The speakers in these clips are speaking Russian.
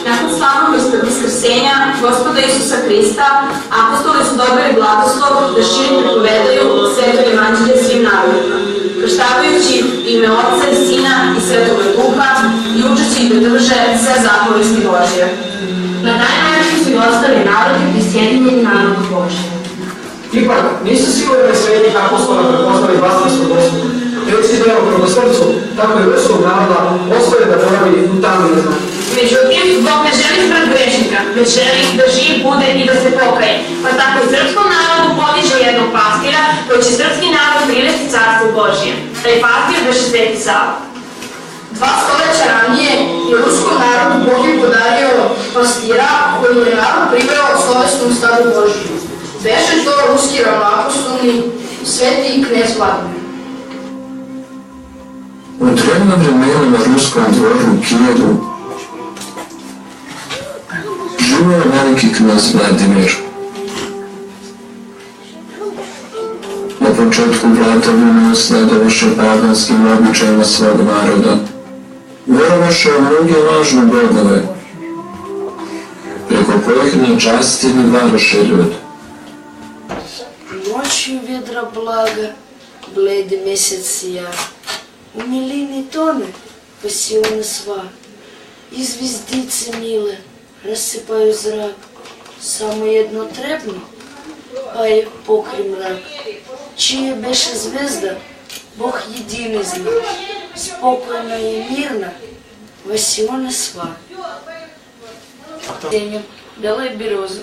Nakon slavnog vaskrsenja Gospoda Isusa Hrista, apostoli su dobili blagoslov da širom propovedaju sveto evanđelje svim narodima, krštavajući ime Otca i Sina i Svetoga Duha i učeći ih da drže sve zapovesti Božje. Na taj način su i ostali narodi prisjedinjeni narodu Božje. Ipak, nisu sigurni svetih apostola prepoznali vlastinstvo Gospodu. Reći da je u prvosrcu, tako i vrstog naroda, ostaje da boravi u tamni neznanju. Međutim, Bog ne želi smrt grešnika, već želi da živ bude i da se pokaje. Pa tako i srpskom narodu podiže jednog pastira koji će srpski narod privesti carstvu Božje. Taj pastir beše Sveti Sava. 2 stoljeća ranije je ruskom narodu Bog je podario pastira koji je narod pribrao slovesnom stadu Božju. Beše to ruski ravnoapostolni sveti knez Vladimir. U drevnom vremenu na ruskom dvoru u Kijevu živio je veliki knez Vladimir. Na početku vladavine slijedovaše paganskim običajima svog naroda. Vjerovaše u mnoge lažne bogove, preko kojih nečastini varoše ljudi. Ночью ведра блага, бледи месяц сия, у милини тоне пасионы сва, и звездицы миле рассыпаю зрак, само едно требно, па е покри мрак, чия беше звезда, Бог единый знак, спокойно и мирно, пасионы сва. Тенем белой березы,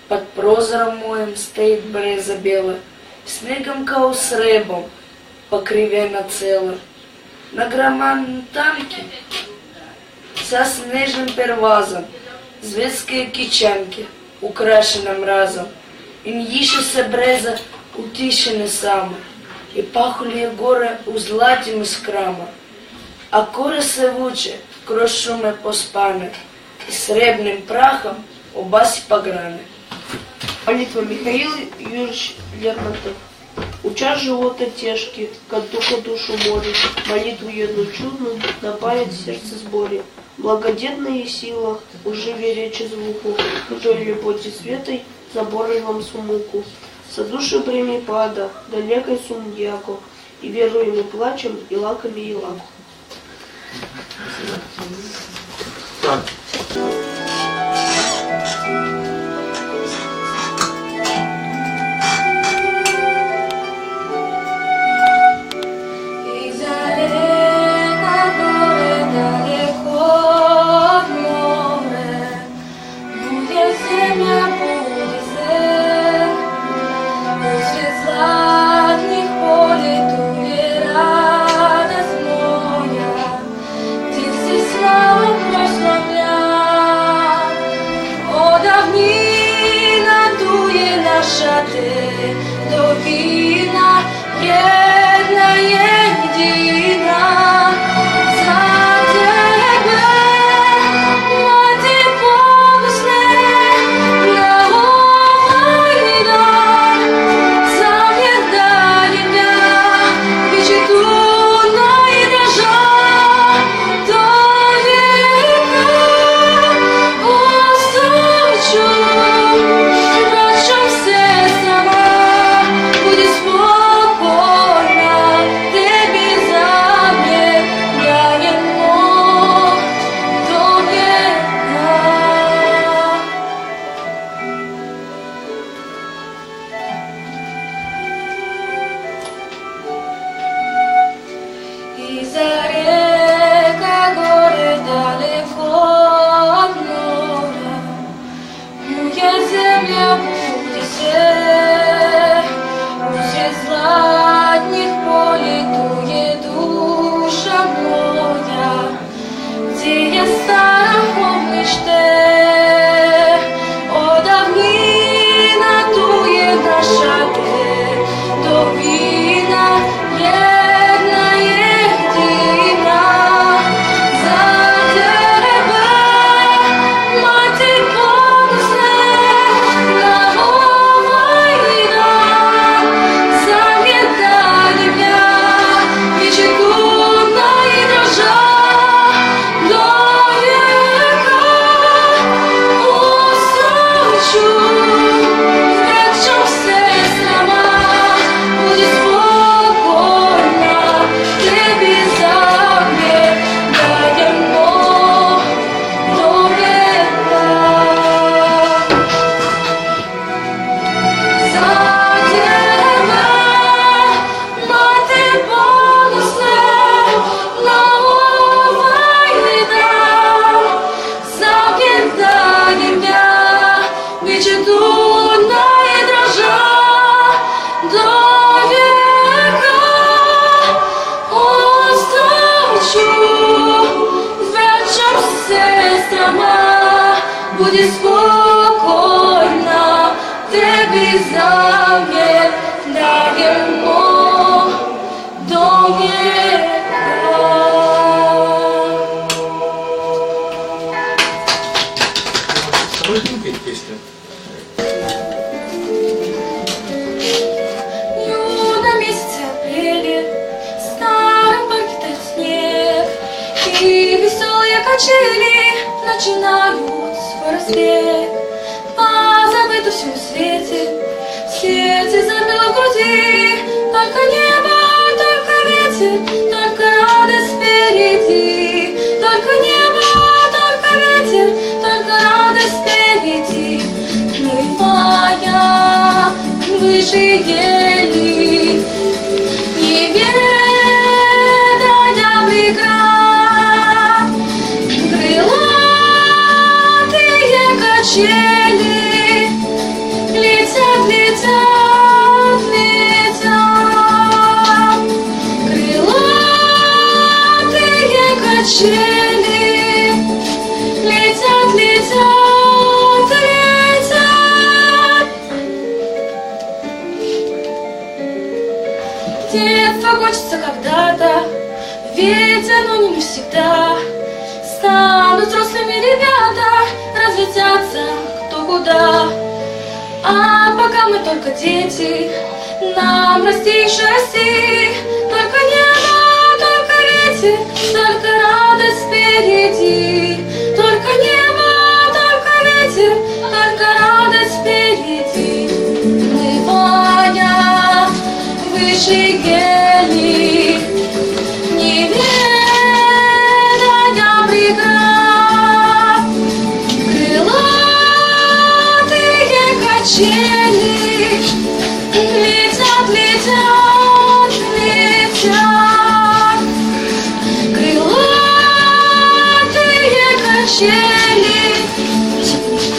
под прозором моим стоит бреза белая, снегом кау сребом покривена цела. На громадном танке со снежным первазом зветские кичанки украшены мразом. Им їшеся бреза утишены саме, и пахли горы узлатим из крама. А коры севуче кроз шуме поспане, и сребным прахом обаси пограны. Молитва Михаил Юрьевич Лермонтов. Уча живота тяжкие, как духа душу море, молитву едну чудную, на память сердце сборе. Благодетная сила, уже веречи звуку, той лепоте светой, заборой вам сумуку. Со души прими пада, далекой сумдьяко, и веруем и плачем, и лаками и лаку. Budi spokojna, tebi zavjet dajemo do vijeka. Юна месяце апреля, старым покидает снег, и веселые качели начинают свой разбег. Позабыто все на свете, сердце забило в груди, только небо, только ветер, только радость впереди. Только небо, только ветер, только радость впереди. Плывая выше ели, не ведая преград, крылатые качели летят, летят, летят. Крылатые качели летят, летят, летят. Детство кончится когда-то, ведь оно не навсегда. Станут взрослыми ребята, разлетятся кто куда. А пока мы только дети, нам расти еще расти. Только небо, только ветер, только радость впереди. Только небо, только ветер, только радость впереди. Плывая выше ели, не ведая преград, крылатые качели летят, летят, летят. Крылатые качели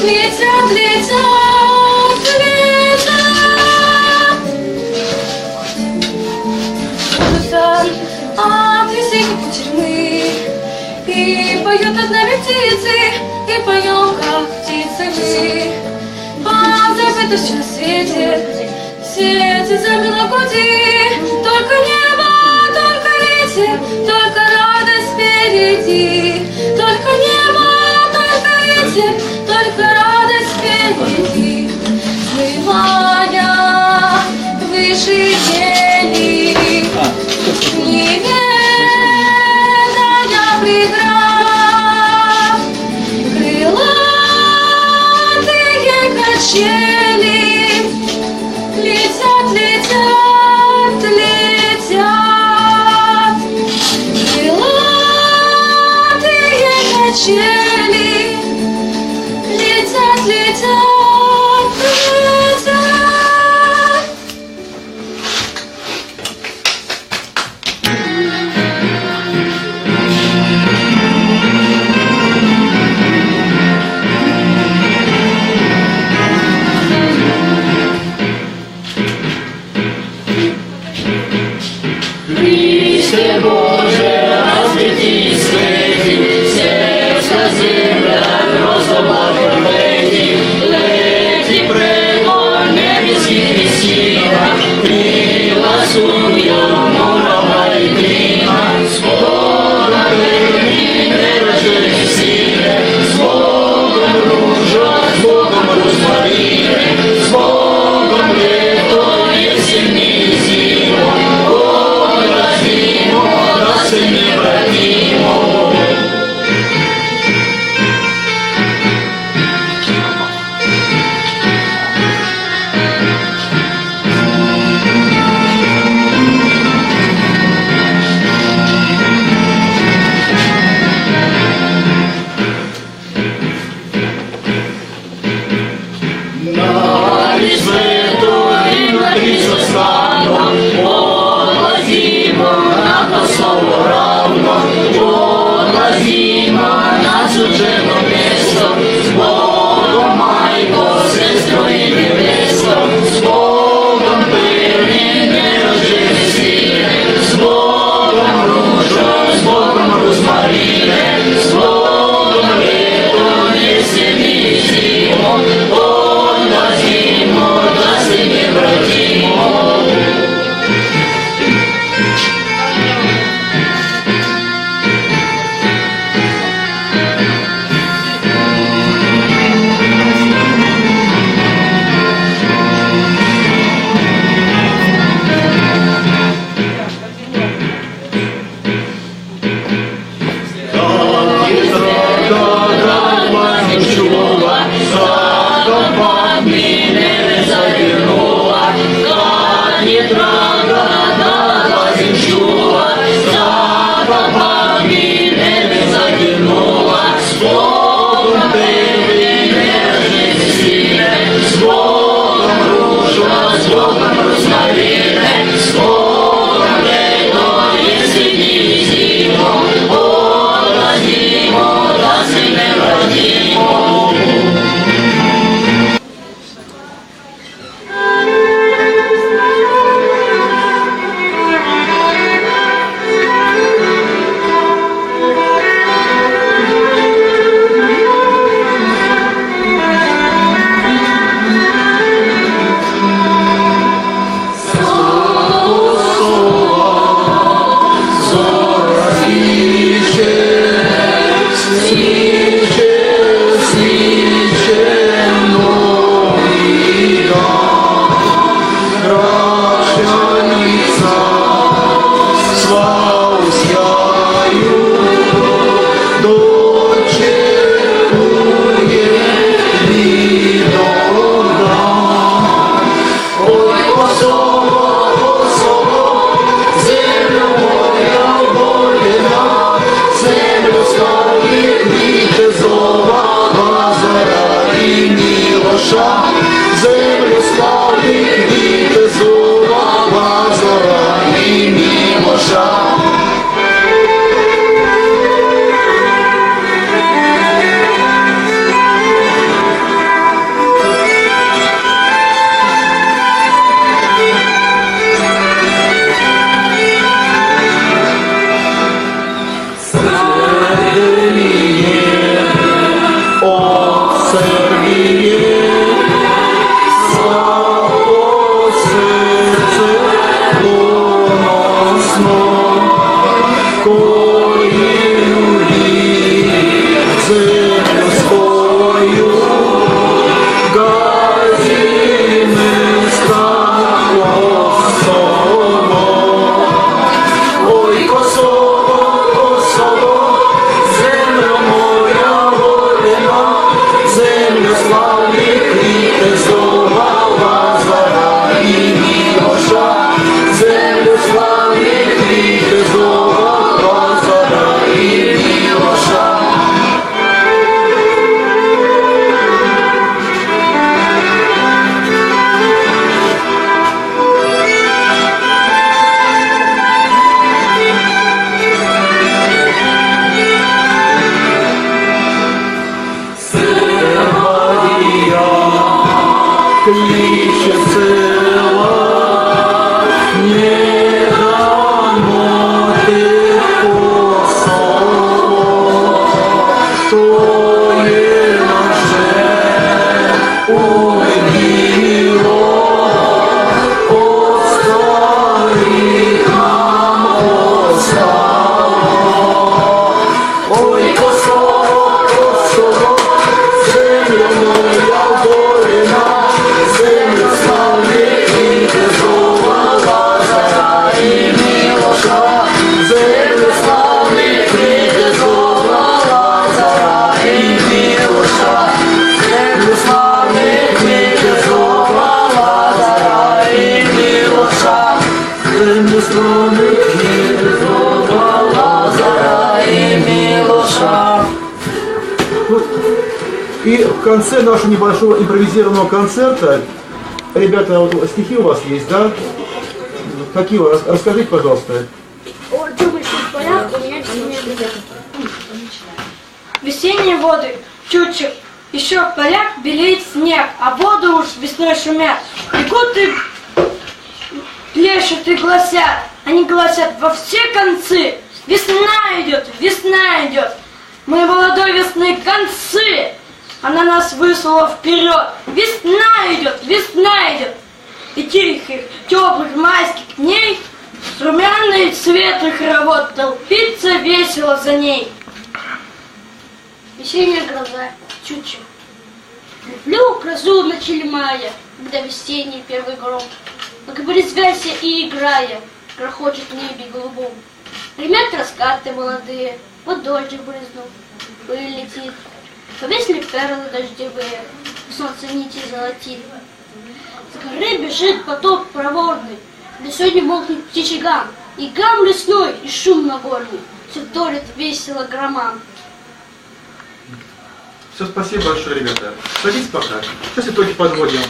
летят, летят, летят. От весенней кутерьмы и поет над нами птицы, и поем, как птицы мы. Позабыто все на свете, сердце забило в груди. Только небо, только ветер, только радость впереди. Только небо, только ветер, только радость впереди. Плывая выше ели, не ведая преград, крылатые качели летят, летят, летят. Крылатые качели летят, летят, летят. Христе Боже, расцвети свети, сердце земля, розовая лети, лети прямо небесные сила, крила сумья, мурава и клина, с Богом верни, нерожденной силе, с Богом ружа, с Богом розмарины, с Богом лето, есень и зима. землю скромных мир, Лазаря и Милоша. И в конце нашего небольшого импровизированного концерта, ребята, вот стихи у вас есть, да? Какие у вас? Расскажите, пожалуйста. Весенние воды, чуть-чуть, еще в полях белеет снег, а воды уж весной шумят. Бегут и плещут и гласят, они гласят во все концы. Весна идет, мы молодой весны концы. Она нас высунула вперед. Весна идет. И тихих, теплых майских дней румяный цвет их хоровод толпится весело за ней. Весенняя гроза, чуть-чуть. Люблю грозу в начале мая, когда весенний первый гром, как бы резвясь и играя, грохочет в небе голубом. Гремят раскаты молодые, вот дождик брызнул, пыль летит. Повесили перлы дождевые, солнце нити золотит. С горы бежит поток проворный, где сегодня молкнет птичий гам, и гам лесной, и шум нагорный, все вторит весело громам. Все, спасибо большое, ребята. Садитесь пока. Сейчас итоги подводим.